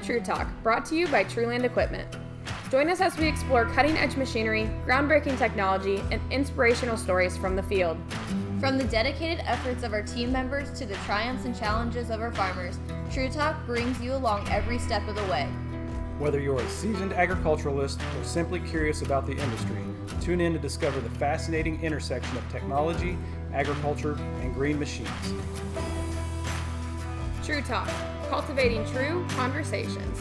TRUTALK, brought to you by Truland Equipment. Join us as we explore cutting-edge machinery, groundbreaking technology, and inspirational stories from the field. From the dedicated efforts of our team members to the triumphs and challenges of our farmers, TRUTALK brings you along every step of the way. Whether you're a seasoned agriculturalist or simply curious about the industry, tune in to discover the fascinating intersection of technology, agriculture, and green machines. TRUTALK, cultivating true conversations.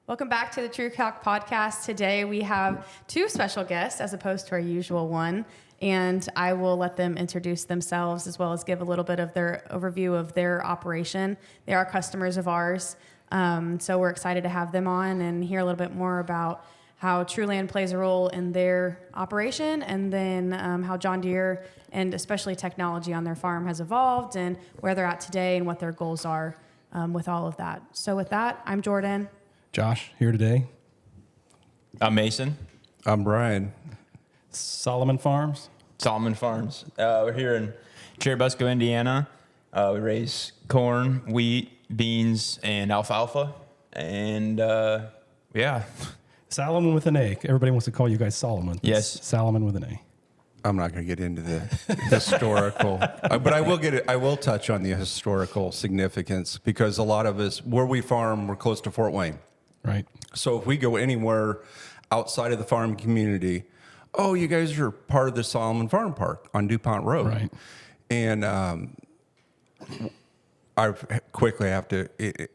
Welcome back to the TRUTALK podcast. Today we have two special guests as opposed to our usual one, and I will let them introduce themselves as well as give a little bit of their overview of their operation. They are customers of ours, so we're excited to have them on and hear a little bit more about how Truland plays a role in their operation, and then how John Deere and especially technology on their farm has evolved and where they're at today and what their goals are with all of that. So with that, I'm Jordan. Josh here today. I'm Mason. I'm Brian. Salomon Farms. We're here in Cherubusco, Indiana. We raise corn, wheat, beans, and alfalfa. And yeah. Salomon with an A. Everybody wants to call you guys Solomon. Yes. Salomon with an A. I'm not going to get into the historical, but I will get it. I will touch on the historical significance because a lot of us, where we farm, we're close to Fort Wayne. Right. So if we go anywhere outside of the farm community, oh, you guys are part of the Salomon Farm Park on DuPont Road. Right. And I quickly have to,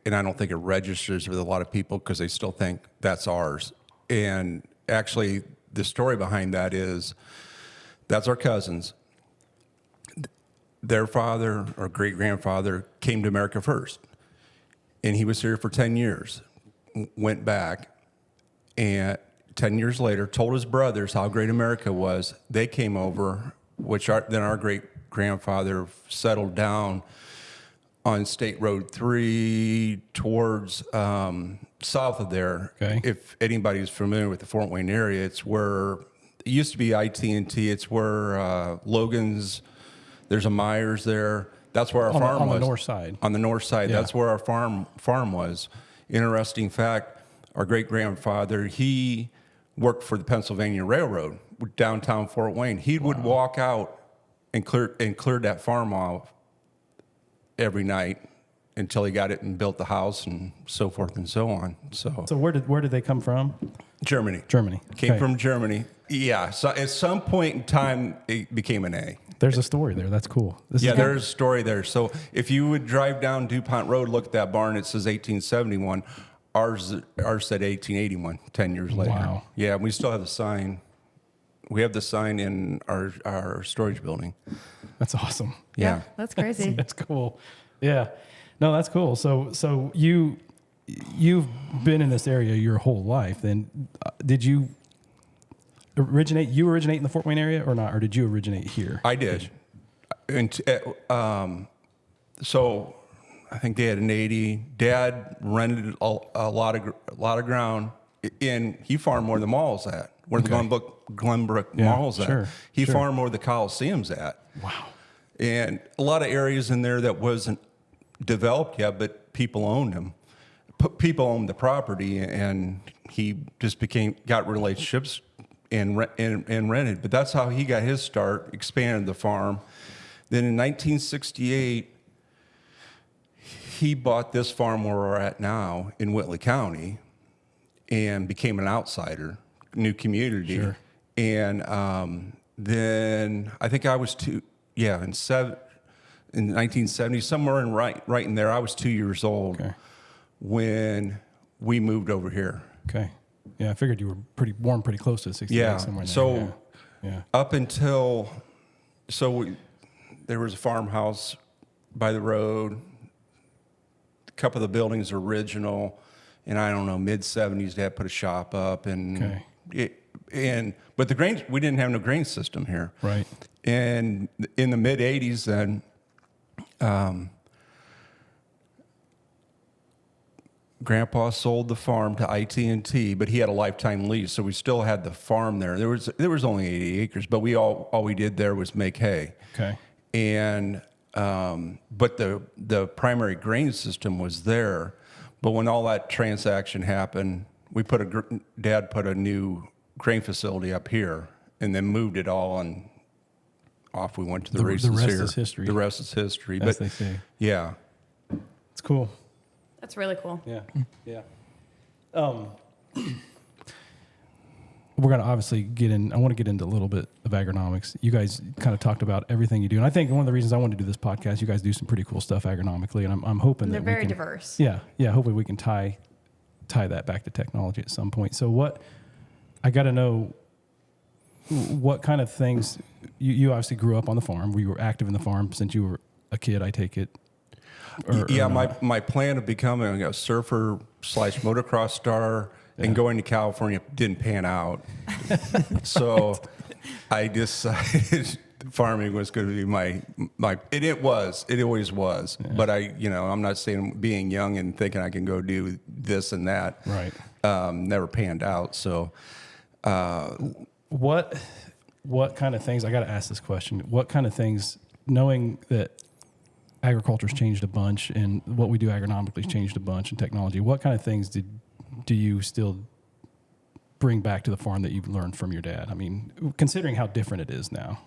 and I don't think it registers with a lot of people because they still think that's ours. And actually, the story behind that is that's our cousins. Their father or great-grandfather came to America first. And he was here for 10 years, went back, and 10 years later told his brothers how great America was. They came over, then our great-grandfather settled down on State Road 3 towards south of there. Okay. If anybody's familiar with the Fort Wayne area, it's where it used to be IT&T. It's where Logan's, there's a Myers there. That's where our farm was. On the north side. On the north side. Yeah. That's where our farm was. Interesting fact, our great-grandfather, he worked for the Pennsylvania Railroad, downtown Fort Wayne. He would walk out and clear that farm off every night until he got it and built the house and so forth and so on. So where did they come from? Germany. Came Okay. from Germany. Yeah. So at some point in time, it became an A. There's a story there. That's cool. There's a story there. So if you would drive down DuPont Road, look at that barn, it says 1871. Ours said 1881, 10 years later. Wow. Yeah, we still have the sign. We have the sign in our storage building. That's awesome. Yeah. That's crazy. That's cool. Yeah. No, that's cool. So you've been in this area your whole life. Then did you originate in the Fort Wayne area or not? Or did you originate here? I did. And so I think they had an 80. Dad rented a lot of ground, and he farmed where the mall's at, where the Glenbrook Mall's at. Sure, He farmed where the Coliseum's at. Wow. And a lot of areas in there that wasn't developed yet, but people owned them. People owned the property, and he just got relationships and rented. But that's how he got his start, expanded the farm. Then in 1968, he bought this farm where we're at now in Whitley County and became an outsider, new community. Sure. And then I think I was in 1970, somewhere in right in there, I was 2 years old when we moved over here. Okay. Yeah, I figured you were pretty close to 68 Yeah. somewhere there. So yeah. up until there was a farmhouse by the road. A couple of the buildings are original, and I don't know, mid-70s, Dad put a shop up, and but the grain, we didn't have no grain system here. Right. And in the mid-80s, then Grandpa sold the farm to IT&T, but he had a lifetime lease, so we still had the farm there. There was only 80 acres, but all we did there was make hay. Okay. and but the primary grain system was there. But when all that transaction happened, Dad put a new grain facility up here, and then moved it all, and off we went to the races rest here. is history. The rest is history. As they say. Yeah. It's cool. That's really cool. Yeah. Yeah. We're going to obviously I want to get into a little bit of agronomics. You guys kind of talked about everything you do. And I think one of the reasons I wanted to do this podcast, you guys do some pretty cool stuff agronomically. And I'm hoping They're that very we can, diverse. Yeah. Yeah. Hopefully we can tie that back to technology at some point. So I got to know what kind of things you obviously grew up on the farm. You were active in the farm since you were a kid, I take it. My plan of becoming a surfer / motocross star and going to California didn't pan out. So I decided farming was going to be my it always was. Yeah. But I'm not saying being young and thinking I can go do this and that. Right. Never panned out. So what kind of things, I got to ask this question, what kind of things, knowing that agriculture's changed a bunch and what we do agronomically has changed a bunch in technology, what kind of things do you still bring back to the farm that you've learned from your dad? I mean, considering how different it is now.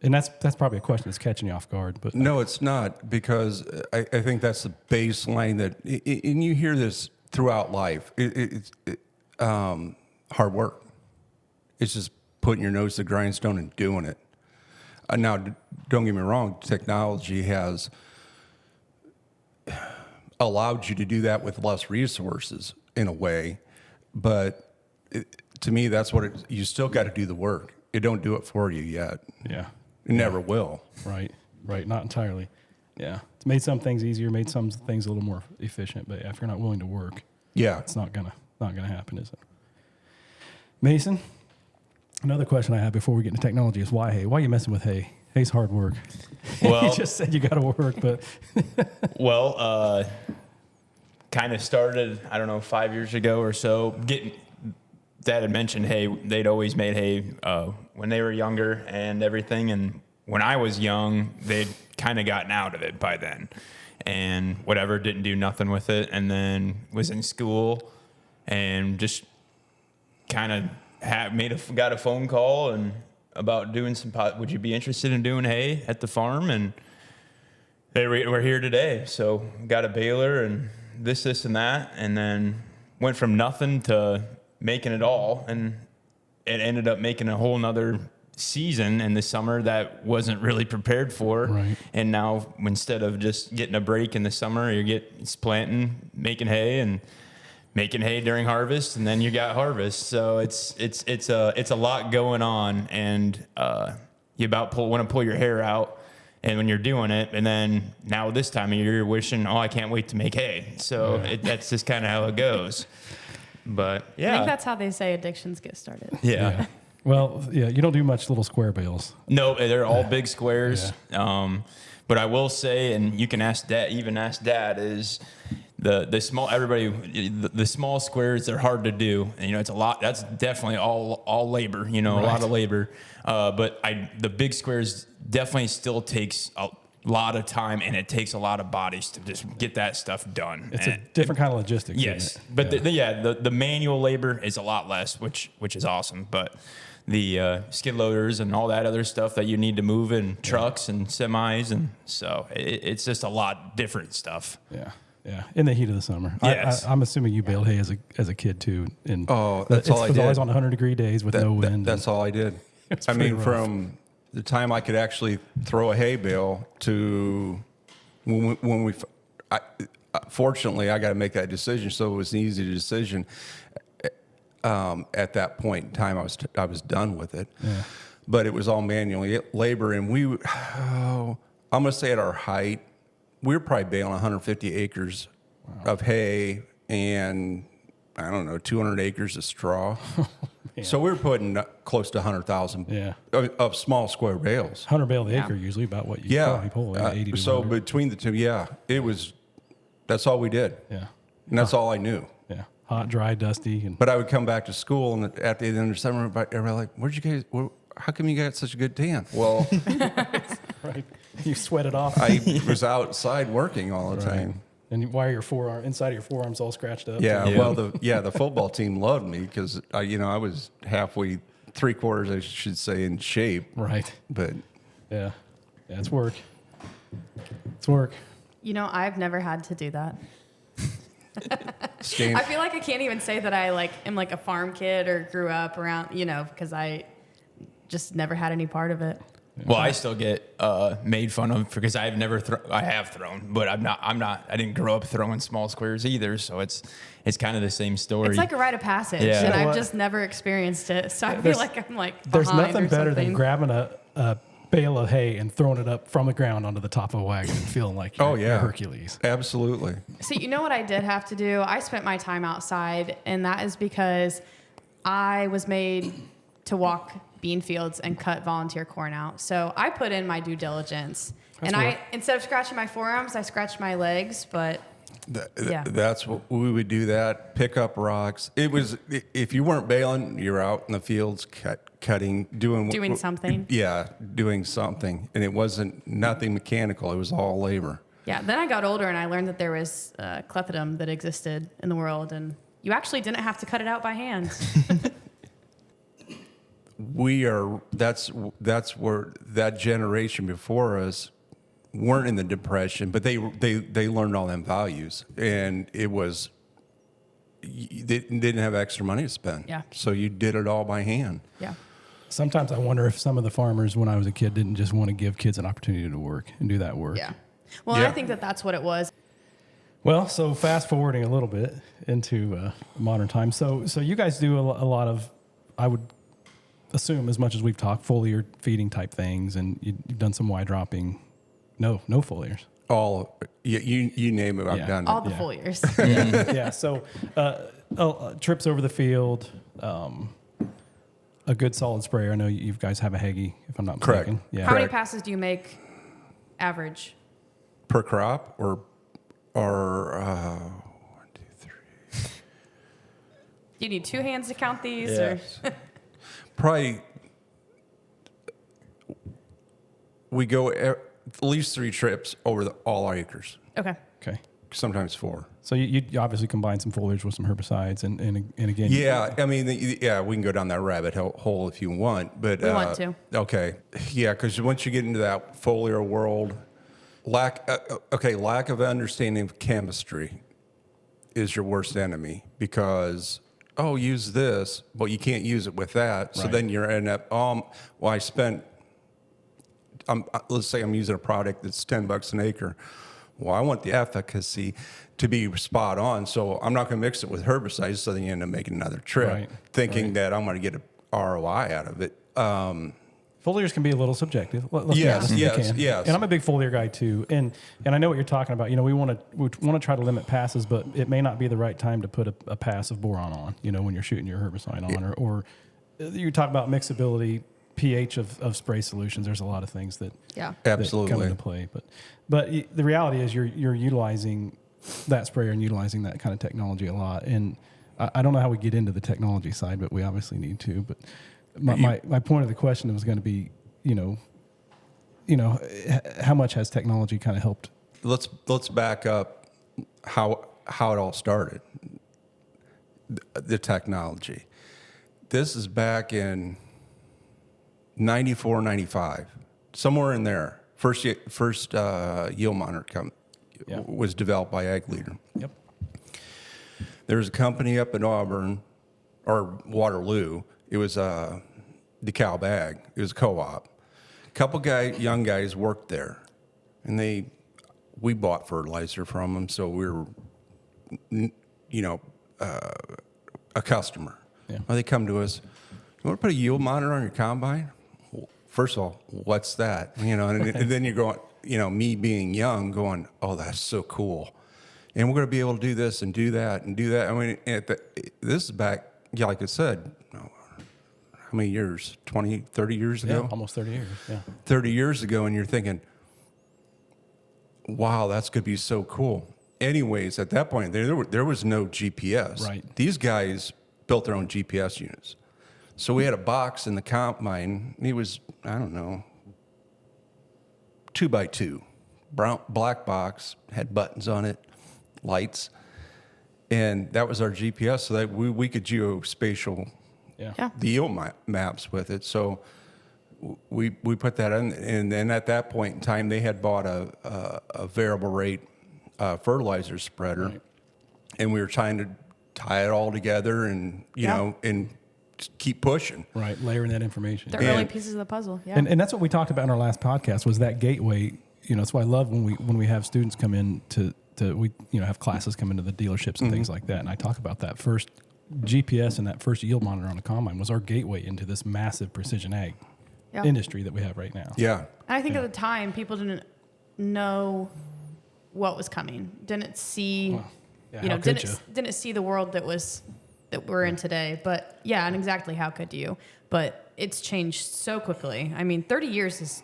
And that's probably a question that's catching you off guard. But no, it's not, because I think that's the baseline and you hear this throughout life. It's hard work. It's just putting your nose to the grindstone and doing it. Now, don't get me wrong, technology has allowed you to do that with less resources in a way, but to me, that's you still got to do the work. It don't do it for you yet. Yeah. It never will. Right. Not entirely. Yeah. It's made some things easier, made some things a little more efficient, but if you're not willing to work, it's not gonna happen, is it? Mason, another question I have before we get into technology is why hay? Why are you messing with hay? Hay's hard work. Well, you just said you got to work, but kind of started, I don't know, 5 years ago or so. Dad had mentioned hay. They'd always made hay when they were younger and everything. And when I was young, they'd kind of gotten out of it by then. And whatever, didn't do nothing with it. And then was in school and just kind of got a phone call and about doing would you be interested in doing hay at the farm? And we're here today. So got a baler and this and that. And then went from nothing to making it all. And it ended up making a whole nother season in the summer that wasn't really prepared for. Right. And now instead of just getting a break in the summer, it's planting, making hay during harvest, and then you got harvest. So it's a lot going on, and you want to pull your hair out, and when you're doing it, and then now this time of year you're wishing, I can't wait to make hay. So that's just kind of how it goes. But yeah, I think that's how they say addictions get started. Yeah. Well, you don't do much little square bales. No, they're all big squares. Yeah. But I will say, and you can ask Dad, is the small squares, they're hard to do. And, it's a lot. That's definitely all labor, right. A lot of labor. But the big squares definitely still takes a lot of time, and it takes a lot of bodies to just get that stuff done. It's a different kind of logistics. Yes. But the manual labor is a lot less, which is awesome. But the skid loaders and all that other stuff that you need to move in trucks and semis, and so it's just a lot different stuff. Yeah. In the heat of the summer. Yes. I'm assuming you baled hay as a kid too. And that's all I did. It was always on 100-degree days with no wind. That's all I did. I mean, from the time I could actually throw a hay bale to when fortunately I got to make that decision, so it was an easy decision. At that point in time, I was done with it. Yeah. But it was all manual labor, and I'm going to say at our height, we were probably baling 150 acres of hay and, I don't know, 200 acres of straw. So we were putting close to 100,000 of small square bales. 100 bale the acre usually about what you probably pull. 80 to so 100. between the two, that's all we did. Yeah. And that's all I knew. Yeah. Hot, dry, dusty. But I would come back to school, and at the end of the summer, everybody like, how come you got such a good tan? Well, Right. You sweat it off. I was outside working all the time. And why are your forearm inside of your forearms all scratched up? Yeah, Yeah. well, the football team loved me because I was halfway, 3/4, I should say, in shape. Right. But Yeah. Yeah, it's work. It's work. You know, I've never had to do that. stand, I feel like I can't even say that I am like a farm kid or grew up around, because I just never had any part of it. Well, I still get made fun of because I've never I have thrown, but I didn't grow up throwing small squares either. So it's kind of the same story. It's like a rite of passage, Yeah. and You know I've what? just never experienced it. So I feel There's- like I'm like There's behind nothing or better something. than grabbing a bale of hay and throwing it up from the ground onto the top of a wagon and feeling like you're Hercules. Absolutely. So you know what I did have to do? I spent my time outside, and that is because I was made to walk bean fields and cut volunteer corn out. So I put in my due diligence. Instead of scratching my forearms, I scratched my legs, but yeah. That's what we would do. That pick up rocks. It was if you weren't baling, you're out in the fields cutting, doing something. Yeah, doing something, and it wasn't nothing mechanical. It was all labor. Yeah, then I got older and I learned that there was clethodum that existed in the world, and you actually didn't have to cut it out by hand. That's where that generation before us weren't in the depression, but they learned all them values, and it was they didn't have extra money to spend. Yeah. So you did it all by hand. Yeah. Sometimes I wonder if some of the farmers when I was a kid didn't just want to give kids an opportunity to work and do that work. Yeah. Well, Yeah. I think that that's what it was. Well, so fast forwarding a little bit into modern times. So you guys do a lot of, I would assume, as much as we've talked, foliar feeding type things, and you've done some wide dropping. No foliars. All you name it, I've Yeah. done All it. the Yeah. foliars. Yeah. So trips over the field, a good solid sprayer. I know you guys have a Heggie, if I'm not Correct. mistaken. Yeah. How many Correct. passes do you make average? Per crop or 1, 2, 3. Do you need two hands to count these? Yes. Or Probably we go at least 3 trips over all our acres, okay. Okay. sometimes 4. So you obviously combine some foliage with some herbicides, and again. Yeah, I mean, we can go down that rabbit hole if you want, but We want to. Okay, yeah, because once you get into that foliar world, lack of understanding of chemistry is your worst enemy because use this, but you can't use it with that. So Right. then you're end up I spent. Let's say I'm using a product that's $10 an acre. Well, I want the efficacy to be spot on, so I'm not going to mix it with herbicides. So then you end up making another trip, Right, thinking that I'm going to get an ROI out of it. Foliars can be a little subjective. Let's be Yes, honest, they yes, can. yes. And I'm a big foliar guy too, and I know what you're talking about. We want to try to limit passes, but it may not be the right time to put a pass of boron on. When you're shooting your herbicide on, or you talk about mixability, pH of spray solutions. There's a lot of things that Yeah. that Absolutely. come into play. But the reality is you're utilizing that sprayer and utilizing that kind of technology a lot. And I don't know how we get into the technology side, but we obviously need to. But my point of the question was going to be, how much has technology kind of helped? Let's back up how it all started. The technology. This is back in 94, 95, somewhere in there. First yield monitor was developed by Ag Leader. Yep. There's a company up in Auburn or Waterloo. It was DeKalb Ag. It was a co-op. A couple young guys worked there, and we bought fertilizer from them, so we were, a customer. Yeah. Well, they come to us. You want to put a yield monitor on your combine? Well, first of all, what's that? And then you're going, me being young, going, oh, that's so cool. And we're going to be able to do this and do that and do that. I mean, this is back, like I said, how many years? 20, 30 years ago? Yeah, almost 30 years. Yeah. 30 years ago, and you're thinking, wow, that's going to be so cool. Anyways, at that point, there was no GPS. Right. These guys built their own GPS units. So we had a box in the combine. It was, I don't know, 2x2, black box, had buttons on it, lights, and that was our GPS, so that we could geospatial Yeah. the yield maps with it. So we put that in, and then at that point in time, they had bought a variable rate fertilizer spreader, Right. and we were trying to tie it all together and and keep pushing. Right, layering that information. The early pieces of the puzzle. Yeah. And that's what we talked about in our last podcast was that gateway. That's why I love when we have students come in to we have classes come into the dealerships and things like that. And I talk about that first GPS and that first yield monitor on the combine was our gateway into this massive precision ag Yeah. industry that we have right now. Yeah. And I think at the time, people didn't know what was coming. Didn't see, yeah, how could didn't see the world that we're in today. But yeah, and exactly how could you? But it's changed so quickly. I mean, 30 years is.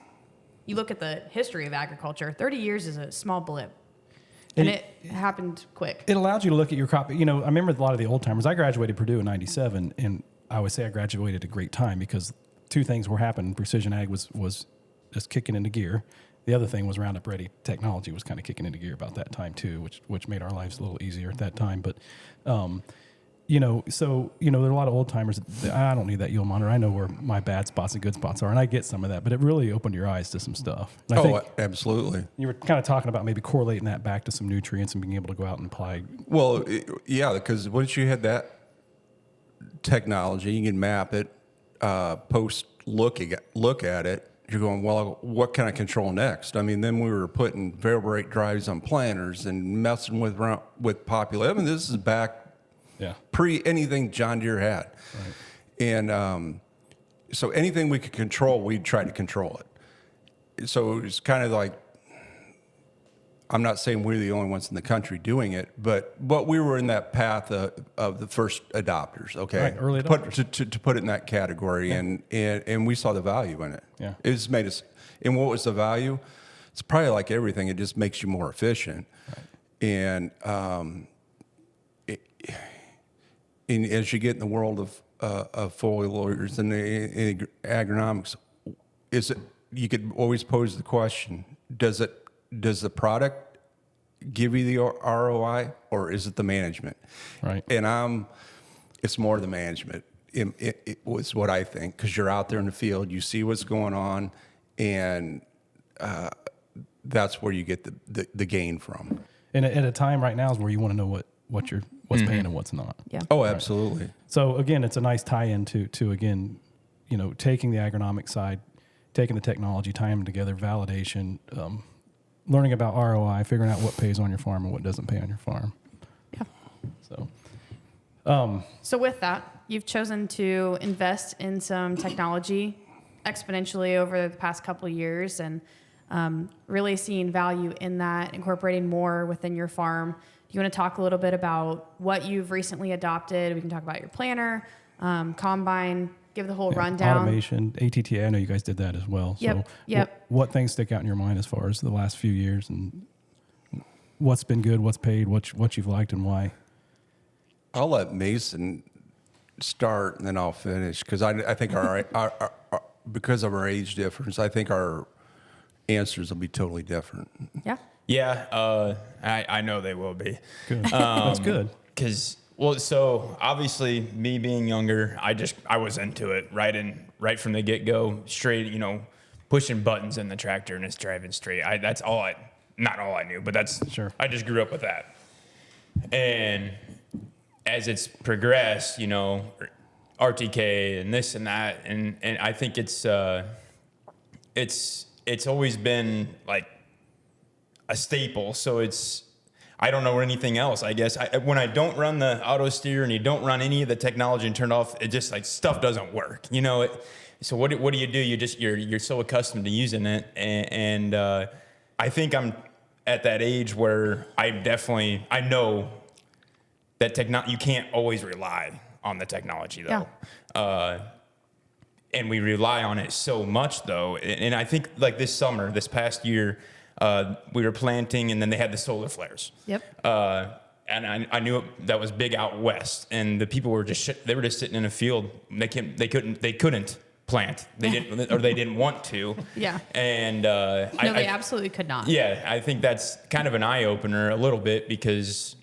You look at the history of agriculture. 30 years is a small blip, and it happened quick. It allowed you to look at your crop. I remember a lot of the old timers. I graduated Purdue in '97, and I would say I graduated at a great time because two things were happening. Precision ag was just kicking into gear. The other thing was Roundup Ready technology was kind of kicking into gear about that time too, which made our lives a little easier at that time. But there are a lot of old timers. I don't need that yield monitor. I know where my bad spots and good spots are, and I get some of that. But it really opened your eyes to some stuff. And I think absolutely. you were kind of talking about maybe correlating that back to some nutrients and being able to go out and apply. Well, because once you had that technology, you can map it, post look at it. You're going, well, what can I control next? I mean, then we were putting variable rate drives on planters and messing with population. I mean, this is back pre anything John Deere had. Right. And so anything we could control, we'd try to control it. So it's kind of like, I'm not saying we're the only ones in the country doing it, but we were in that path of the first adopters, okay? Right, early adopters. To put it in that category, and we saw the value in it. Yeah. It just made us, and what was the value? It's probably like everything, it just makes you more efficient. Right. And as you get in the world of foliars and the agronomics, you could always pose the question, does the product give you the ROI or is it the management? Right. And it's more the management. It was what I think, because you're out there in the field, you see what's going on, and that's where you get the gain from. And at a time right now is where you want to know what's paying and what's not. Yeah. Oh, absolutely. So again, it's a nice tie-in to again, taking the agronomic side, taking the technology, tying them together, validation, learning about ROI, figuring out what pays on your farm and what doesn't pay on your farm. Yeah. So, So with that, you've chosen to invest in some technology exponentially over the past couple of years, and really seeing value in that, incorporating more within your farm. Do you want to talk a little bit about what you've recently adopted? We can talk about your planter, combine, give the whole rundown. Automation, ATTA, I know you guys did that as well. Yep, So yep. What things stick out in your mind as far as the last few years and what's been good, what's paid, what you've liked and why? I'll let Mason start and then I'll finish, because I think our because of our age difference, I think our answers will be totally different. Yeah. Yeah, I know they will be. Good. That's good. So obviously, me being younger, I was into it right from the get go, straight, pushing buttons in the tractor and it's driving straight. That's not all I knew, but Sure. I just grew up with that. And as it's progressed, RTK and this and that, and I think it's always been like a staple. So I don't know anything else, I guess. When I don't run the auto steer and you don't run any of the technology and turn off, it just like stuff doesn't work, So what do you do? You're so accustomed to using it. And I think I'm at that age where I know that you can't always rely on the technology though. Yeah. And we rely on it so much though. And I think like this past year, we were planting and then they had the solar flares. Yep. And I knew that was big out west, and the people were just sitting in a field. They couldn't plant. They didn't, or they didn't want to. Yeah. And No, they absolutely could not. yeah, I think that's kind of an eye opener a little bit, because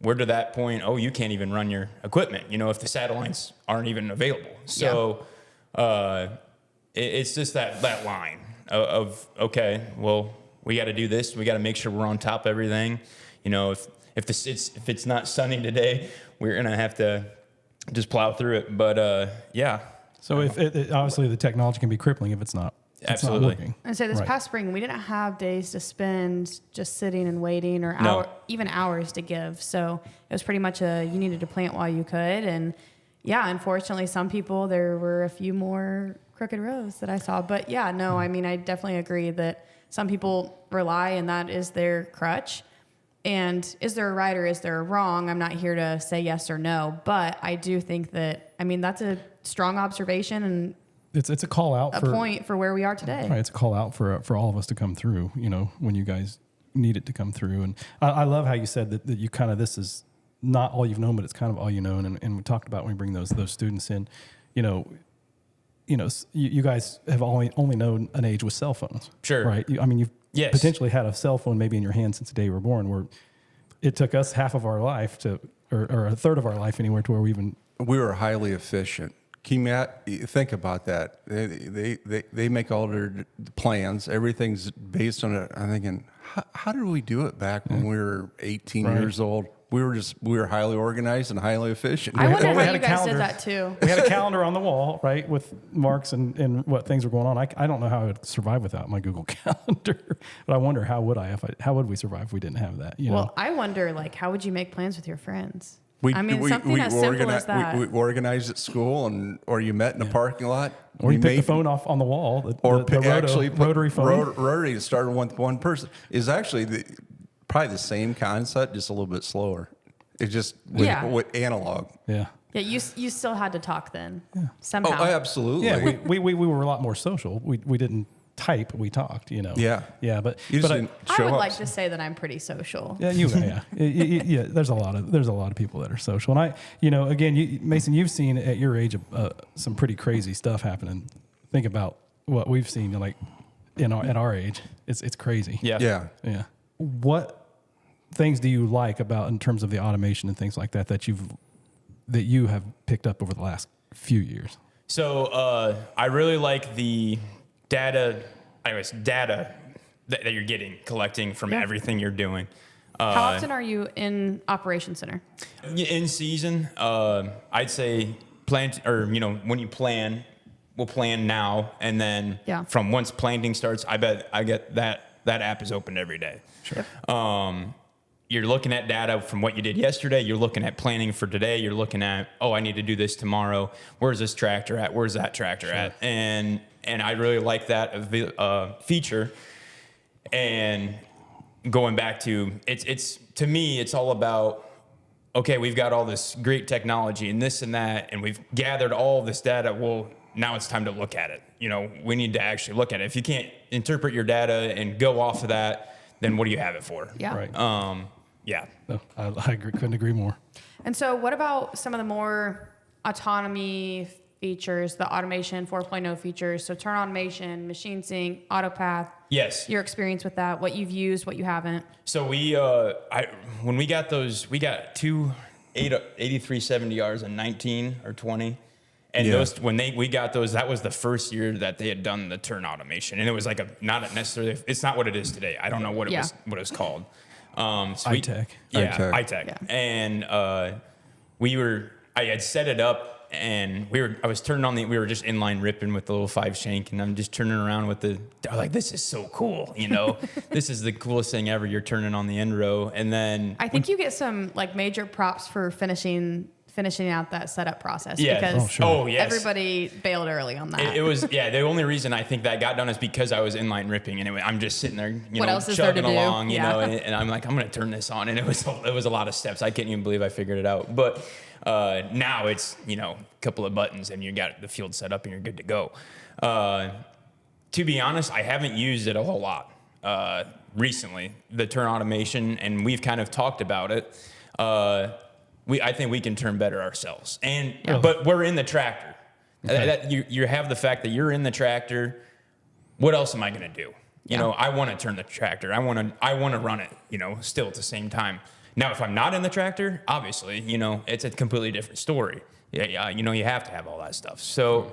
we're to that point. Oh, you can't even run your equipment, if the satellites aren't even available. So it's just that line of okay, well, we got to do this. We got to make sure we're on top of everything. If it's not sunny today, we're gonna have to just plow through it. But yeah. So if obviously the technology can be crippling if it's not. Absolutely. It's not working. And so this Right. past spring, we didn't have days to spend just sitting and waiting, or No. even hours to give. So it was pretty much you needed to plant while you could. And yeah, unfortunately, some people, there were a few more crooked rows that I saw. But yeah, no, I mean, I definitely agree that some people rely, and that is their crutch. And is there a right or is there a wrong? I'm not here to say yes or no, but I do think that, I mean, that's a strong observation and It's a call out a point for where we are today. Right, it's a call out for all of us to come through. When you guys need it to come through. And I love how you said that you kind of, this is not all you've known, but it's kind of all you know. And we talked about when we bring those students in, you guys have only known an age with cell phones. Sure. Right. You've Yes. potentially had a cell phone maybe in your hand since the day you were born, where it took us half of our life or a third of our life anywhere to where We were highly efficient. Think about that. They make all their plans. Everything's based on it. I'm thinking, how did we do it back when we were 18 Right. years old? We were highly organized and highly efficient. I wonder we how had you a guys calendar. did that too. we had a calendar on the wall, right, with marks and what things were going on. I don't know how I would survive without my Google Calendar, but I wonder how would we survive if we didn't have that? Well, I wonder, how would you make plans with your friends? Something we as simple as that. We organized at school, or you met in a parking lot, or you pick the phone off on the wall, the rotary phone. Rotary started with one person. Is actually probably the same concept, just a little bit slower. It's just with analog. Yeah. Yeah, you still had to talk then somehow. Oh, absolutely. Yeah, we were a lot more social. We didn't type, we talked, Yeah. Yeah, but You just but didn't I show would up. like to say that I'm pretty social. yeah. There's a lot of people that are social, and again, Mason, you've seen at your age some pretty crazy stuff happening. Think about what we've seen, at our age. It's crazy. Yeah. Yeah. What things do you like about in terms of the automation and things like that you have picked up over the last few years? So I really like the data that you're collecting from everything you're doing. How often are you in Operations Center? In season, I'd say when you plan, we'll plan now, and then from once planting starts, I bet I get that app is open every day. Sure. You're looking at data from what you did yesterday. You're looking at planning for today. You're looking at, I need to do this tomorrow. Where's this tractor at? Where's that tractor at? And I really like that feature. And going back to it's to me, it's all about, okay, we've got all this great technology and this and that, and we've gathered all this data. Well, now it's time to look at it. We need to actually look at it. If you can't interpret your data and go off of that, then what do you have it for? Yeah. Right. Yeah. No, I agree, couldn't agree more. And so what about some of the more autonomy features, the automation 4.0 features? So turn automation, machine sync, autopath. Yes. Your experience with that, what you've used, what you haven't. So when we got those, we got two 8370Rs in 19 or 20. And those, we got those, that was the first year that they had done the turn automation. And it was like it's not what it is today. I don't know what it was called. iTech. Yeah, iTech. iTech. And I had set it up, and I was turning on we were just inline ripping with the little 5 shank, and I'm just turning around with I'm like, this is so cool, this is the coolest thing ever. You're turning on the end row, and then I think you get some major props for finishing out that setup process. Yeah. Because yes. Everybody bailed early on that. It was, the only reason I think that got done is because I was inline ripping, and I'm just sitting there, What else is there chugging to do? along, Yeah. and I'm like, I'm going to turn this on. And it was a lot of steps. I can't even believe I figured it out. But now it's, a couple of buttons and you got the field set up and you're good to go. To be honest, I haven't used it a whole lot recently, the turn automation, and we've kind of talked about it. I think we can turn better ourselves, but we're in the tractor, That you have the fact that you're in the tractor. What else am I going to do? You know, I want to turn the tractor. I want to run it, you know, still at the same time. Now, if I'm not in the tractor, obviously, you know, it's a completely different story. Yeah, you know, you have to have all that stuff. So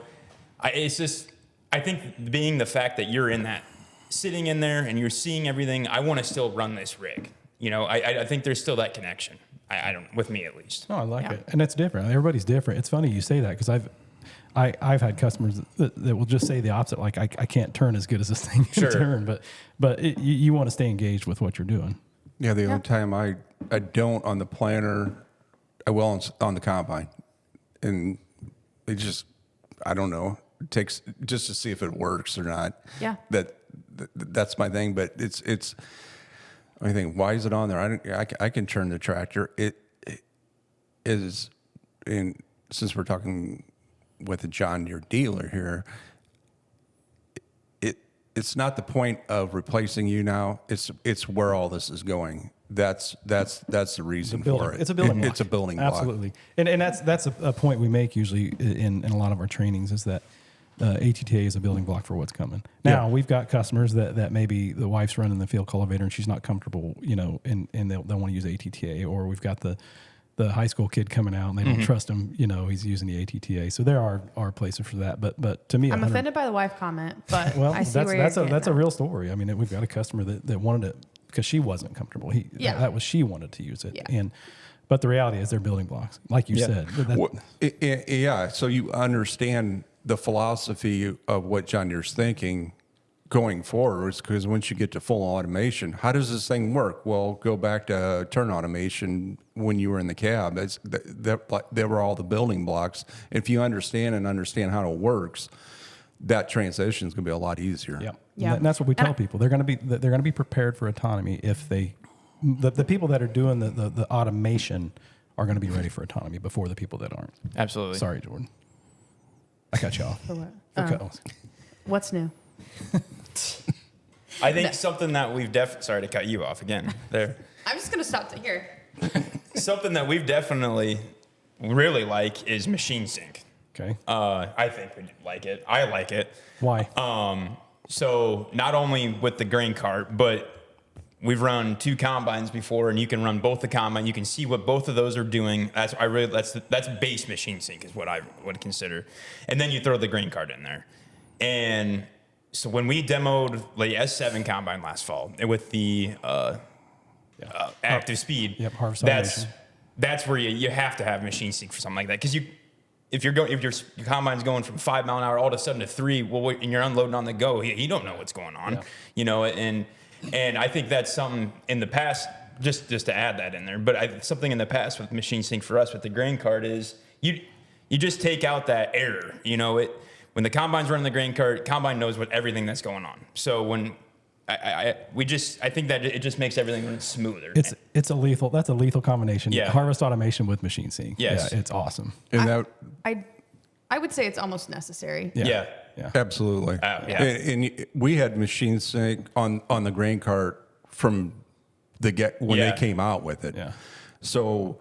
it's just, I think being the fact that you're in that, sitting in there and you're seeing everything, I want to still run this rig. You know, I think there's still that connection. I don't, with me at least. Oh, I like it. And it's different. Everybody's different. It's funny you say that because I've had customers that will just say the opposite. Like I can't turn as good as this thing can turn, but you want to stay engaged with what you're doing. Yeah, the only time I don't on the planter, I will on the combine, and it just, I don't know, it takes just to see if it works or not. Yeah, that's my thing. But it's. I think, why is it on there? I can turn the tractor. It is, in since we're talking with a John Deere dealer here, it's not the point of replacing you now. It's where all this is going. That's the reason for it. It's a building block. It's a building block. Absolutely. And that's a point we make usually in a lot of our trainings is that ATTA is a building block for what's coming. Now, we've got customers that maybe the wife's running the field cultivator and she's not comfortable, you know, and they'll want to use ATTA, or we've got the high school kid coming out and they don't trust him, you know, he's using the ATTA. So there are places for that. But to me, I'm offended by the wife comment, but well, I see where you're getting that's at. a real story. I mean, we've got a customer that wanted it because she wasn't comfortable. She wanted to use it. Yeah. But the reality is they're building blocks, like you said. So you understand the philosophy of what John Deere's thinking going forward, because once you get to full automation, how does this thing work? Well, go back to turn automation when you were in the cab. They were all the building blocks. If you understand how it works, that transition is going to be a lot easier. Yeah. And that's what we tell people. They're going to be prepared for autonomy if the people that are doing the automation are going to be ready for autonomy before the people that aren't. Absolutely. Sorry, Jordan. I cut you off. For what? What's new? I think something that we've sorry to cut you off again there. I'm just going to stop to here. Something that we've definitely really like is machine sync. Okay. I think we like it. I like it. Why? So not only with the grain cart, but we've run 2 combines before, and you can run both the combine. You can see what both of those are doing. That's base machine sync is what I would consider. And then you throw the grain cart in there. And so when we demoed the S7 combine last fall with the active speed, harvest automation. That's where you have to have machine sync for something like that, because if your combine's going from 5 mile an hour all of a sudden to 3, and you're unloading on the go, you don't know what's going on, you know. And I think that's something in the past, just to add that in there. But something in the past with machine sync for us with the grain cart is you just take out that error, you know. When the combine's running the grain cart, combine knows everything that's going on. So when I think that it just makes everything run smoother. That's a lethal combination. Yeah. Harvest automation with machine sync. Yes. Yeah, it's awesome. And I would say it's almost necessary. Yeah. absolutely. And we had machine sync on the grain cart from the when they came out with it. Yeah. So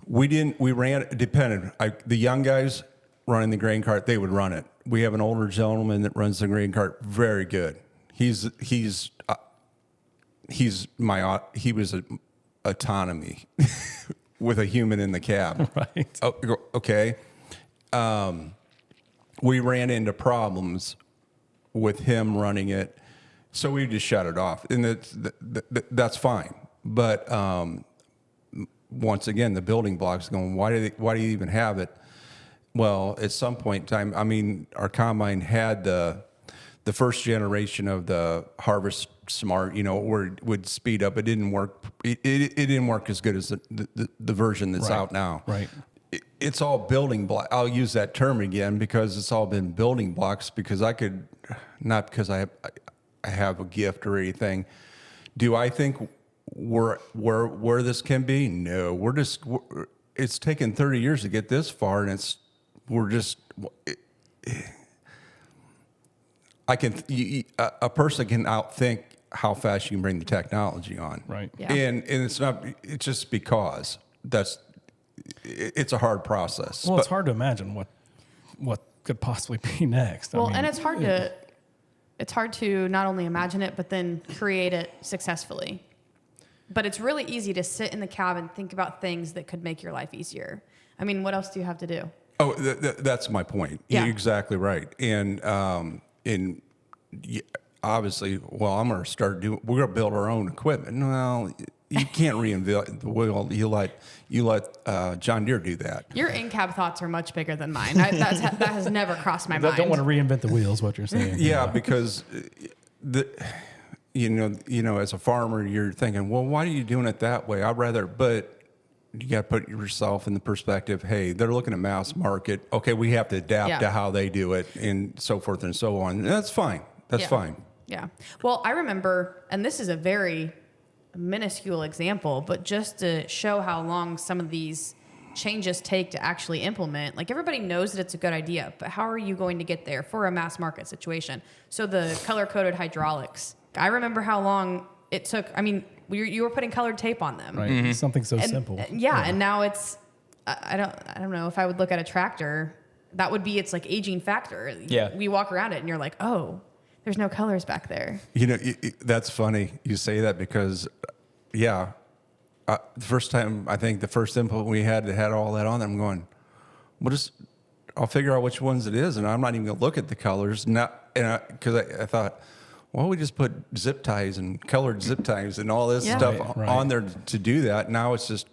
we ran it dependent. The young guys running the grain cart, they would run it. We have an older gentleman that runs the grain cart very good. He was autonomy with a human in the cab. Right. Oh, okay. We ran into problems with him running it, so we just shut it off, and that's fine. But once again, the building blocks going. Why do you even have it? Well, at some point in time, I mean, our combine had the first generation of the Harvest Smart, you know, where it would speed up. It didn't work. It didn't work as good as the version that's out now. Right. It's all building block. I'll use that term again because it's all been building blocks. Because not because I have a gift or anything. Do I think where this can be? No, it's taken 30 years to get this far, and a person can outthink how fast you can bring the technology on. Right. Yeah. And it's just because it's a hard process. Well, it's hard to imagine what what could possibly be next. Well, and it's hard to not only imagine it, but then create it successfully. But it's really easy to sit in the cab and think about things that could make your life easier. I mean, what else do you have to do? Oh, that's my point. Yeah. You're exactly right. And obviously, well, I'm going to start doing. We're going to build our own equipment. Well, you can't reinvent the wheel. You let John Deere do that. Your in-cab thoughts are much bigger than mine. That has never crossed my mind. Don't want to reinvent the wheels. What you're saying? Yeah, because you know, as a farmer, you're thinking, well, why are you doing it that way? I'd rather, but you got to put yourself in the perspective. Hey, they're looking at mass market. Okay, we have to adapt to how they do it, and so forth and so on. And that's fine. That's fine. Yeah. Well, I remember, and this is a very minuscule example, but just to show how long some of these changes take to actually implement. Like, everybody knows that it's a good idea, but how are you going to get there for a mass market situation? So the color-coded hydraulics, I remember how long it took. I mean, you were putting colored tape on them. Right. Something so simple. Yeah, and now it's I don't know if I would look at a tractor, that would be its like aging factor. Yeah. We walk around it and you're like, "Oh, there's no colors back there." You know, that's funny you say that because, the first time, I think the first input we had that had all that on there, I'm going, I'll figure out which ones it is, and I'm not even going to look at the colors. Because I thought, well, we just put zip ties and colored zip ties and all this stuff on there to do that. Now it's just...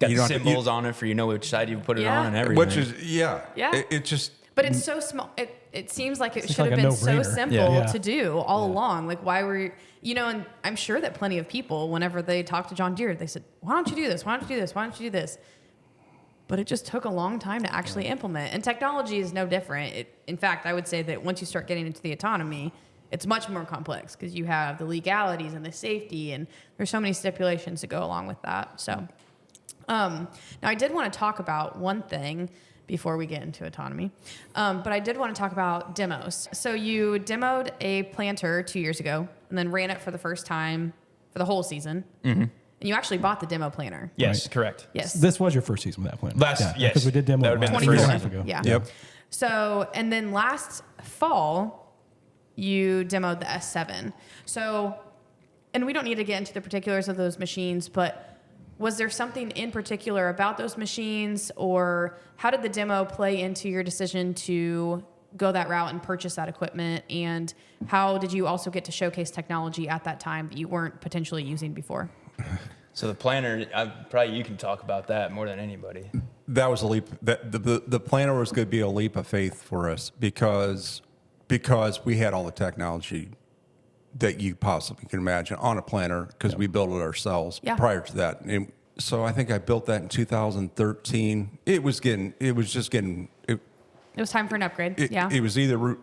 Got the symbols on it for which side you put it on and everything. Which is, it just... But it's so small. It seems like it should like have a been so no-brainer. simple to do all along. Like, why were and I'm sure that plenty of people, whenever they talk to John Deere, they said, "Why don't you do this? Why don't you do this? Why don't you do this?" But it just took a long time to actually implement. And technology is no different. In fact, I would say that once you start getting into the autonomy, it's much more complex because you have the legalities and the safety, and there's so many stipulations that go along with that. So, now I did want to talk about one thing before we get into autonomy, but I did want to talk about demos. So you demoed a planter 2 years ago, and then ran it for the first time for the whole season. Mm-hmm. And you actually bought the demo planter. Yes, correct. Yes. This was your first season with that plan. Yes. Because we did demo That it would've been last the year first and a half season. ago. Yeah. Yep. So, and then last fall, you demoed the S7. So, and we don't need to get into the particulars of those machines, but was there something in particular about those machines, or how did the demo play into your decision to go that route and purchase that equipment? And how did you also get to showcase technology at that time that you weren't potentially using before? So the planner, probably you can talk about that more than anybody. That was a leap. The planner was going to be a leap of faith for us because we had all the technology that you possibly can imagine on a planner because we built it ourselves prior to that. And so I think I built that in 2013. It was just getting. It was time for an upgrade. It was either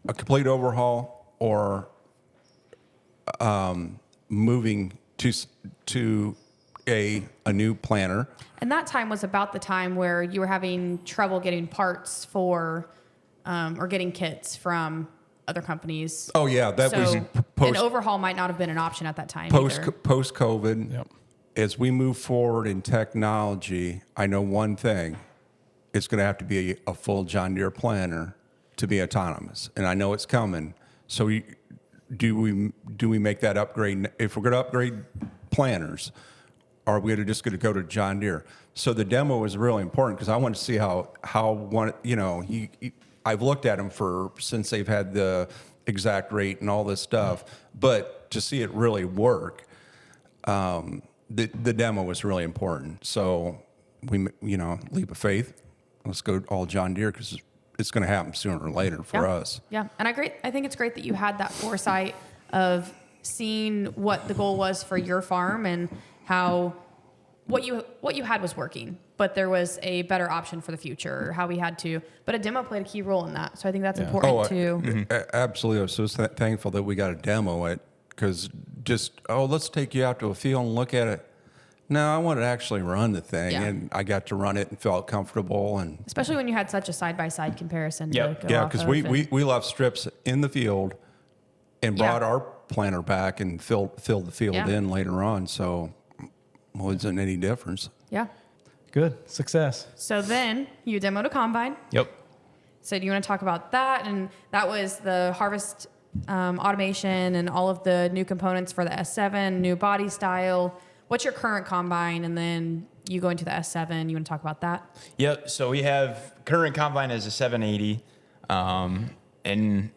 a complete overhaul or moving to a new planner. And that time was about the time where you were having trouble getting parts for, or getting kits from other companies. Oh yeah, that was an overhaul might not have been an option at that time. Post COVID. Yep. As we move forward in technology, I know one thing: it's going to have to be a full John Deere planner to be autonomous, and I know it's coming. So, do we make that upgrade? If we're going to upgrade planners, are we just going to go to John Deere? So the demo is really important because I want to see how one I've looked at them since they've had the exact rate and all this stuff, but to see it really work, the demo was really important. So we, leap of faith. Let's go all John Deere because it's going to happen sooner or later for us. Yeah, and I think it's great that you had that foresight of seeing what the goal was for your farm and how what you had was working, but there was a better option for the future, or how we had to. But a demo played a key role in that, so I think that's important too. Absolutely, I was so thankful that we got to demo it because let's take you out to a field and look at it. No, I wanted to actually run the thing, and I got to run it and felt comfortable. And especially when you had such a side-by-side comparison. Because we left strips in the field and brought our planter back and filled the field in later on. So it wasn't any difference. Yeah. Good. Success. So then you demoed a combine. Yep. So do you want to talk about that? And that was the harvest automation and all of the new components for the S7, new body style. What's your current combine? And then you go into the S7. You want to talk about that? Yep. So we have current combine is a 780, and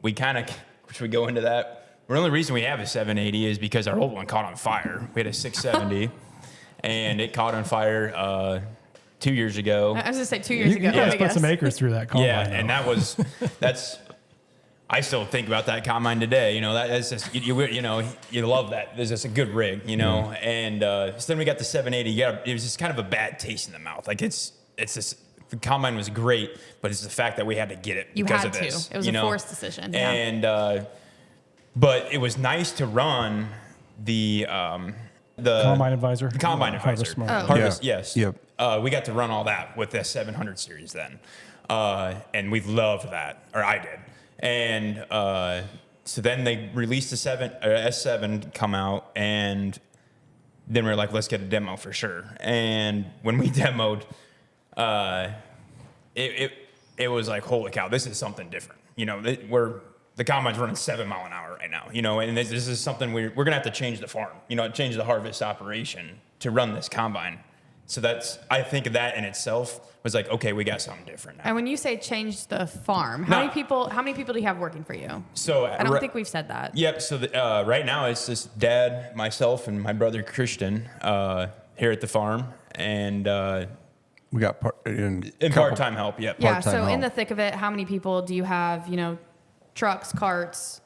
we kind of, should we go into that? The only reason we have a 780 is because our old one caught on fire. We had a 670, and it caught on fire 2 years ago. I was going to say 2 years ago. You guys I put guess. some acres through that combine. Yeah, though. and that's. I still think about that combine today. You know, that's just you know, you love that. There's just a good rig, you know. And so then we got the 780. It was just kind of a bad taste in the mouth. Like it's just the combine was great, but it's the fact that we had to get it You because had of to. this. It was you a know? forced decision. Yeah. And but it was nice to run the Combine Advisor. the Combine Harvest Advisor. Smart. Oh. Harvest, Yeah. yes. Yep. We got to run all that with the 700 series then. And we loved that, or I did. And so then they released the S7 come out, and then we were like, let's get a demo for sure. And when we demoed, it was like, holy cow, this is something different. You know, the combine's running 7 mile an hour right now, you know, and this is something we're going to have to change the farm, you know, change the harvest operation to run this combine. So I think that in itself was like, okay, we got something different now. And when you say change the farm, how No. many people do you have working for you? So I don't think we've said that. Yep. So right now it's just Dad, myself, and my brother Christian here at the farm, and We got part-time help. Yep. Yeah. Part-time So in help. the thick of it, how many people do you have? You know, trucks, carts,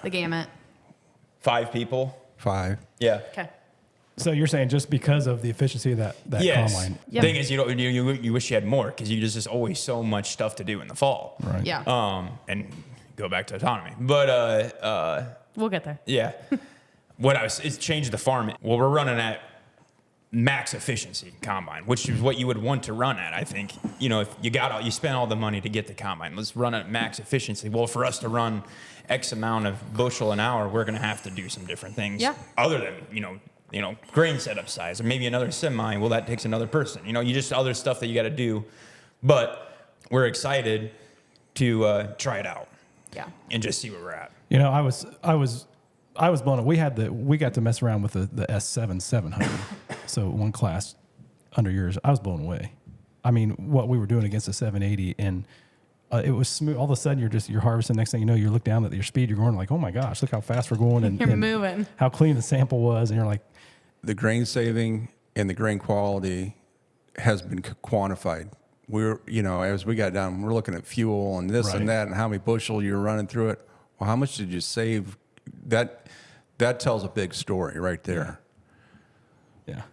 the gamut. 5 people. 5. Yeah. Okay. So you're saying just because of the efficiency of that Yes. combine. Yep. Thing is, you wish you had more because there's just always so much stuff to do in the fall. Right. Yeah. And go back to autonomy, but We'll get there. yeah. It's changed the farm. Well, we're running at max efficiency combine, which is what you would want to run at. I think, you know, if you spend all the money to get the combine, let's run at max efficiency. Well, for us to run X amount of bushel an hour, we're going to have to do some different things. Yeah. Other than, you know, grain setup size or maybe another semi. Well, that takes another person, you know, you just other stuff that you got to do, but we're excited to try it out. Yeah. And just see where we're at. You know, I was blown away. We got to mess around with the S7 700. So one class under yours. I was blown away. I mean, what we were doing against the 780, and it was smooth. All of a sudden, you're harvesting. Next thing you know, you look down at your speed. You're going like, oh my gosh, look how fast we're going, and You're moving. How clean the sample was, and you're like, The grain saving and the grain quality has been quantified. As we got down, we're looking at fuel and this Right. and that and how many bushel you're running through it. Well, how much did you save? That tells a big story right there. yeah,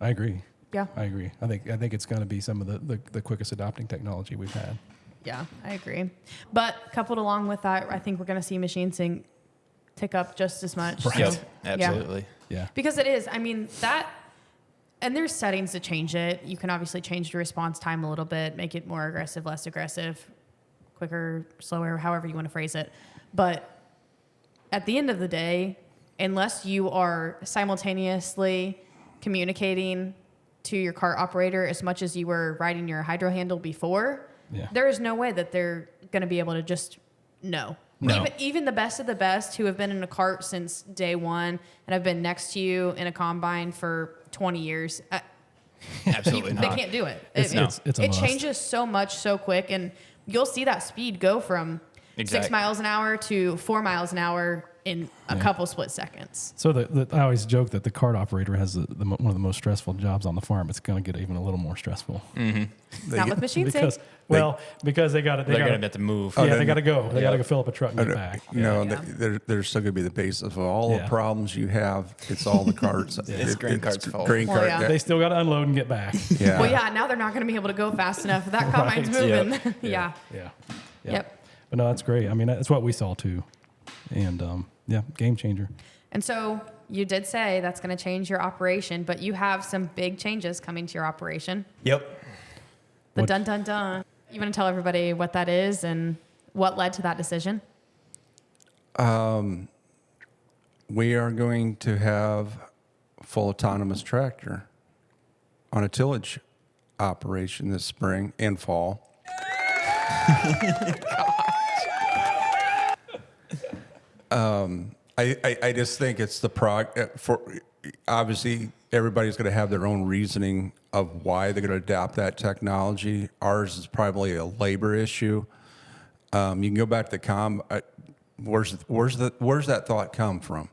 I agree. Yeah. I agree. I think it's going to be some of the quickest adopting technology we've had. Yeah, I agree. But coupled along with that, I think we're going to see machine sync tick up just as much. Right. Yep. So, Absolutely. Yeah. Because it is. I mean, and there's settings to change it. You can obviously change the response time a little bit, make it more aggressive, less aggressive, quicker, slower, however you want to phrase it. But at the end of the day, unless you are simultaneously communicating to your cart operator as much as you were riding your hydro handle before, Yeah. there is no way that they're going to be able to just know. No. Even the best of the best who have been in a cart since day one and have been next to you in a combine for 20 years, Absolutely they not. can't do it. It's a it must. changes so much so quick, and you'll see that speed go from 6 Exactly. miles an hour to 4 miles an hour in a couple split seconds. So I always joke that the cart operator has one of the most stressful jobs on the farm. It's going to get even a little more stressful Not with machine sync. because they got it. They're going to have to move. Yeah, they got to go. They got to Yeah. go fill up a truck and get back. No, Yeah. they're still going to be the basis of all Yeah. the problems you have. It's all the carts. It's grain carts' fault. Grain Well, cart. yeah. They still got to unload and get back. Yeah. Well, yeah, now they're not going to be able to go fast enough. That combine's Right. moving. Yeah. Yeah. Yep. But no, that's great. I mean, that's what we saw too, and game changer. And so you did say that's going to change your operation, but you have some big changes coming to your operation. Yep. The What- dun dun dun. You want to tell everybody what that is and what led to that decision? We are going to have full autonomous tractor on a tillage operation this spring and fall. I just think it's for obviously everybody's going to have their own reasoning of why they're going to adopt that technology. Ours is probably a labor issue. You can go back to the where's that thought come from?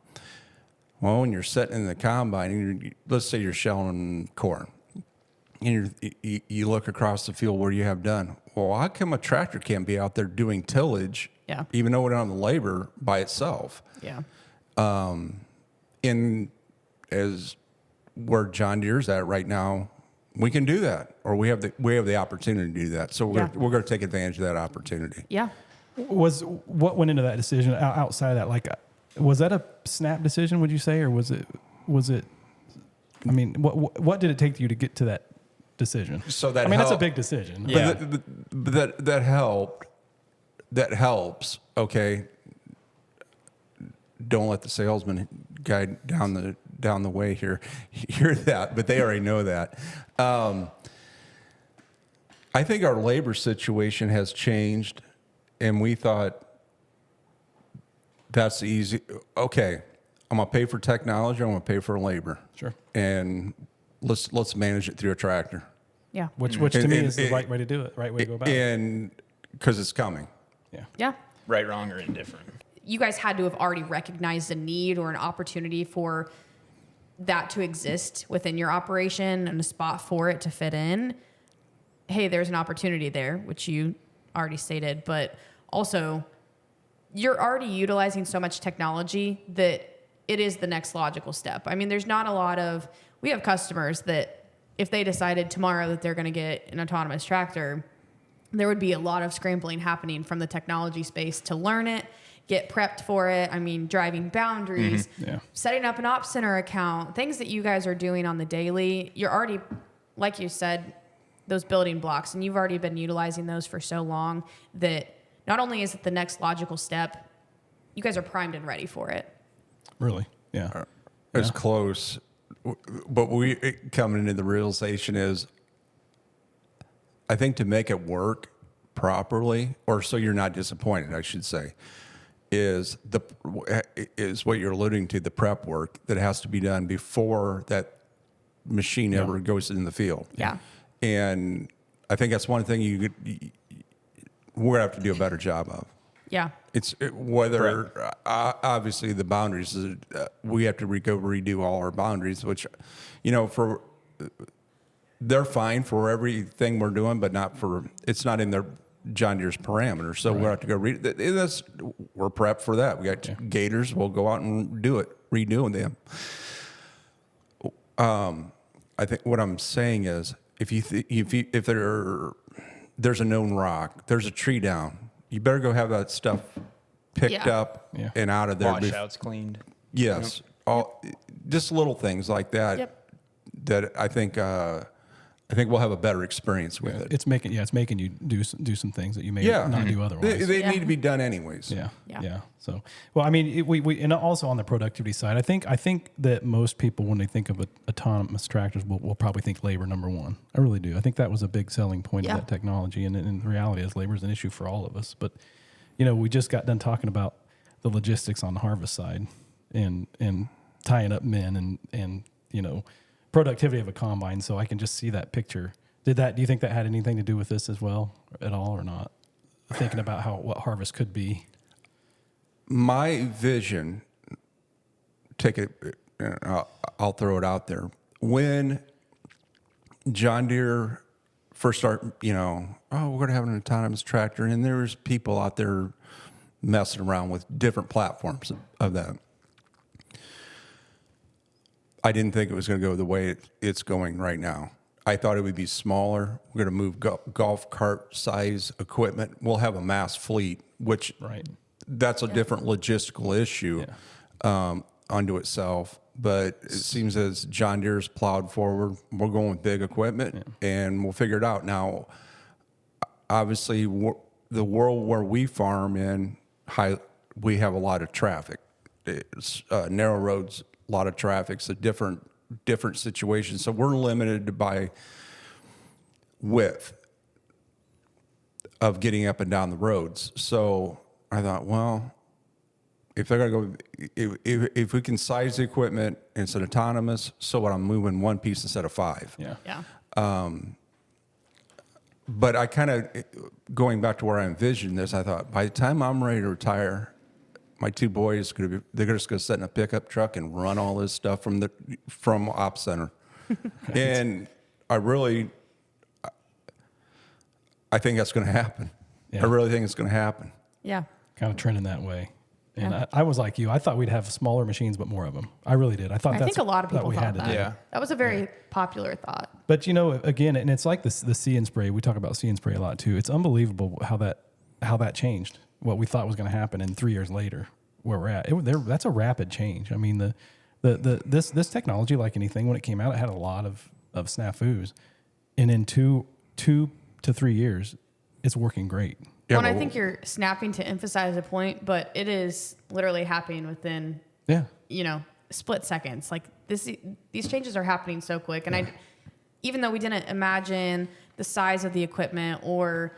Well, when you're sitting in the combine, and let's say you're shelling corn, and you look across the field where you have done. Well, how come a tractor can't be out there doing tillage, Yeah. even though we're on the labor by itself? Yeah. And as where John Deere's at right now, we can do that, or we have the opportunity to do that. So we're going to take advantage of that opportunity. Yeah. What went into that decision outside of that? Like, was that a snap decision? Would you say, or was it? I mean, what did it take you to get to that decision? So that that's a big decision. Yeah. But that helped. That helps. Okay. Don't let the salesman guy down the way here hear that, but they already know that. I think our labor situation has changed, and we thought that's easy. Okay, I'm gonna pay for technology. I'm gonna pay for labor. Sure. And let's manage it through a tractor. Yeah. Which to me And- is the right way to do it. Right way to go about it. And because it's coming. Yeah. Yeah. Right, wrong, or indifferent. You guys had to have already recognized a need or an opportunity for that to exist within your operation and a spot for it to fit in. Hey, there's an opportunity there, which you already stated, but also you're already utilizing so much technology that it is the next logical step. I mean, there's not a lot of, we have customers that if they decided tomorrow that they're going to get an autonomous tractor, there would be a lot of scrambling happening from the technology space to learn it, get prepped for it. I mean, driving boundaries, Yeah. setting up an ops center account, things that you guys are doing on the daily. You're already, like you said, those building blocks, and you've already been utilizing those for so long that not only is it the next logical step, you guys are primed and ready for it. Really. Yeah. It's close. But coming into the realization is, I think to make it work properly, or so you're not disappointed, I should say, is what you're alluding to, the prep work that has to be done before that machine ever goes in the field. Yeah. And I think that's one thing we're gonna have to do a better job of. Yeah. Whether obviously the boundaries, we have to redo all our boundaries, which, they're fine for everything we're doing, but it's not in their John Deere's parameters. So we'll have to go read it. We're prepped for that. We got gators. We'll go out and do it, redoing them. I think what I'm saying is, if there's a known rock, there's a tree down, you better go have that stuff picked up and out of there. Washouts cleaned. Yes, just little things like that. Yep. That I think we'll have a better experience with it. It's making you do some things that you may not do otherwise. They need to be done anyways. Yeah. So, well, I mean, we and also on the productivity side, I think that most people, when they think of autonomous tractors, will probably think labor number one. I really do. I think that was a big selling point of that technology, and the reality is labor is an issue for all of us. But we just got done talking about the logistics on the harvest side and tying up men and productivity of a combine. So I can just see that picture. Do you think that had anything to do with this as well at all, or not? Thinking about what harvest could be. My vision, I'll throw it out there. When John Deere first started, we're going to have an autonomous tractor, and there's people out there messing around with different platforms of that. I didn't think it was going to go the way it's going right now. I thought it would be smaller. We're going to move golf cart size equipment. We'll have a mass fleet, which that's a different logistical issue unto itself. But it seems as John Deere's plowed forward, we're going with big equipment, and we'll figure it out. Now, obviously, the world where we farm in, we have a lot of traffic. It's narrow roads, a lot of traffic. It's a different different situations. So we're limited by width of getting up and down the roads. So I thought, well, if they're going to go, if we can size the equipment and it's an autonomous, so what, I'm moving one piece instead of five. Yeah. Yeah. But I kind of, going back to where I envisioned this, I thought by the time I'm ready to retire, my two boys they're just going to sit in a pickup truck and run all this stuff from Ops Center. And I think that's going to happen. Yeah. I really think it's going to happen. Yeah. Kind of trending that way. And Yeah. I was like you. I thought we'd have smaller machines, but more of them. I really did. I thought I that's think a lot of people we thought had to that. do. Yeah. That was a very popular thought. But again, and it's like the See and Spray. We talk about See and Spray a lot too. It's unbelievable how that changed. What we thought was going to happen, and 3 years later, where we're at, that's a rapid change. I mean, this technology, like anything, when it came out, it had a lot of snafus, and in two to 3 years, it's working great. Yeah, Well, and I but- think you're snapping to emphasize a point, but it is literally happening within, Yeah. split seconds. Like these changes are happening so quick. And even though we didn't imagine the size of the equipment or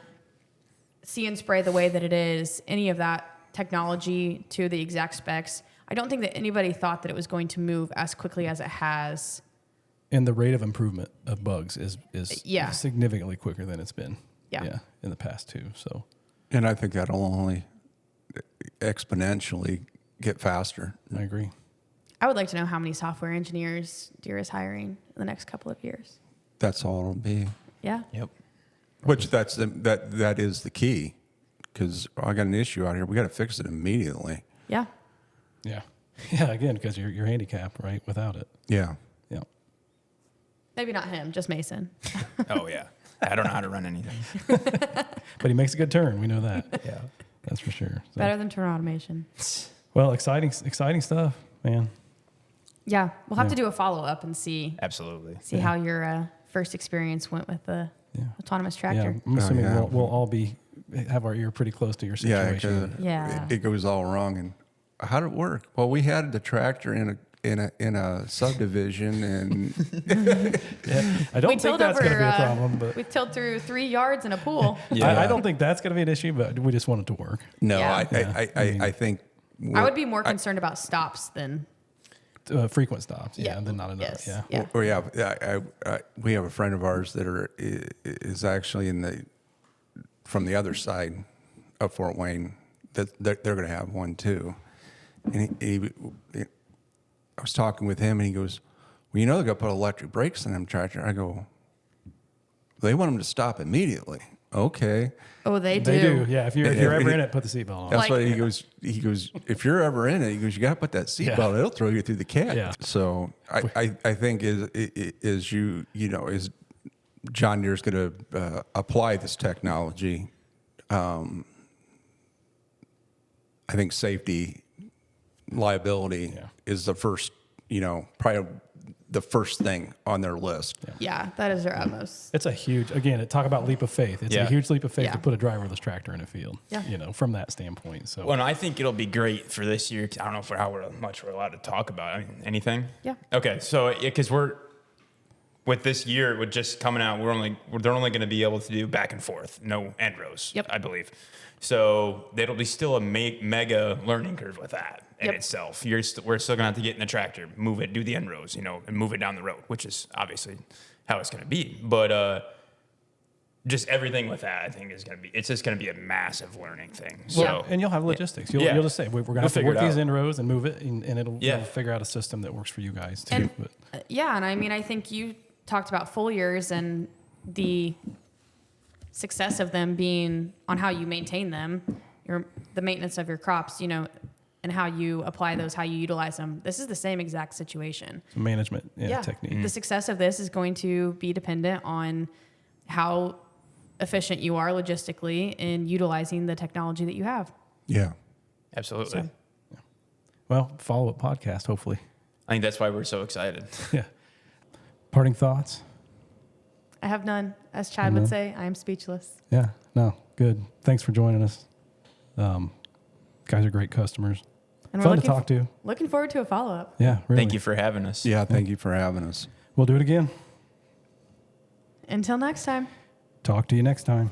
See and Spray the way that it is, any of that technology to the exact specs, I don't think that anybody thought that it was going to move as quickly as it has. And the rate of improvement of bugs is Yeah. significantly quicker than it's been. Yeah. In the past too. So And I think that'll only exponentially get faster. I agree. I would like to know how many software engineers Deere is hiring in the next couple of years. That's all it'll be. Yeah. Yep. Which that is the key, because I got an issue out here. We got to fix it immediately. Yeah. Yeah. Yeah. Again, because you're handicapped, right? Without it. Yeah. Yeah. Maybe not him, just Mason. Oh yeah. I don't know how to run anything. But he makes a good turn. We know that. Yeah. That's for sure. So, Better than turn automation. well, exciting stuff, man. Yeah. We'll have Yeah. to do a follow up and see Absolutely. how your first experience went with the autonomous Yeah. tractor. I'm assuming yeah. we'll all have our ear pretty close to your Yeah. situation. 'Cause Yeah. It goes all wrong. And how did it work? Well, we had the tractor in a subdivision, and I don't think tilled that's going to be a over, problem, but We tilled through 3 yards in a pool. I don't think that's going to be an issue, but we just want it to work. no, Yeah. I think I would be more concerned about stops than. Frequent stops, Yeah. then not enough. Yes. Yeah. Yeah. Or we have a friend of ours that is actually from the other side of Fort Wayne, that they're going to have one too. And I was talking with him, and he goes, "Well, they're going to put electric brakes in them tractor." I go, "They want them to stop immediately." Okay, Oh, they do. They do. Yeah. If you're And- ever and in it, put the seatbelt on. that's Like- what he goes. He goes, "If you're ever in it, he goes, you got to put that seatbelt. It'll throw you through the cab." Yeah. So I think is John Deere's going to apply this technology. I think safety, liability is the first, probably the first thing on their list. Yeah, that is their utmost. It's a huge, talk about leap of faith. It's a Yeah. huge leap of faith Yeah. to put a driverless tractor in a field, Yeah. From that standpoint. So, Well, and I think it'll be great for this year. 'Cause I don't know for how much we're allowed to talk about. I mean, anything? Yeah. Okay, so because with this year, with just coming out, they're only going to be able to do back and forth, no end rows. Yep. I believe. So it'll be still a mega learning curve with that in Yep. itself. We're still going to have to get in the tractor, move it, do the end rows, and move it down the road, which is obviously how it's going to be. But just everything with that, I think it's just going to be a massive learning thing. So and you'll have logistics. You'll just say, we're going to have to figure work it these out. in rows and move it, and it'll Yeah. we'll figure out a system that works for you guys too. And But and I mean, I think you talked about full years and the success of them being on how you maintain them, the maintenance of your crops, and how you apply those, how you utilize them. This is the same exact situation. management technique. The success of this is going to be dependent on how efficient you are logistically in utilizing the technology that you have. Yeah. absolutely. Well, follow-up podcast, hopefully. I think that's why we're so excited. Yeah. Parting thoughts? I have none. As Chad would say, I am speechless. Yeah. No. Good. Thanks for joining us. Guys are great customers. And Fun to talk to. Looking forward to a follow-up. Yeah, really. Thank you for having us. Yeah, thank you for having us. We'll do it again. Until next time. Talk to you next time.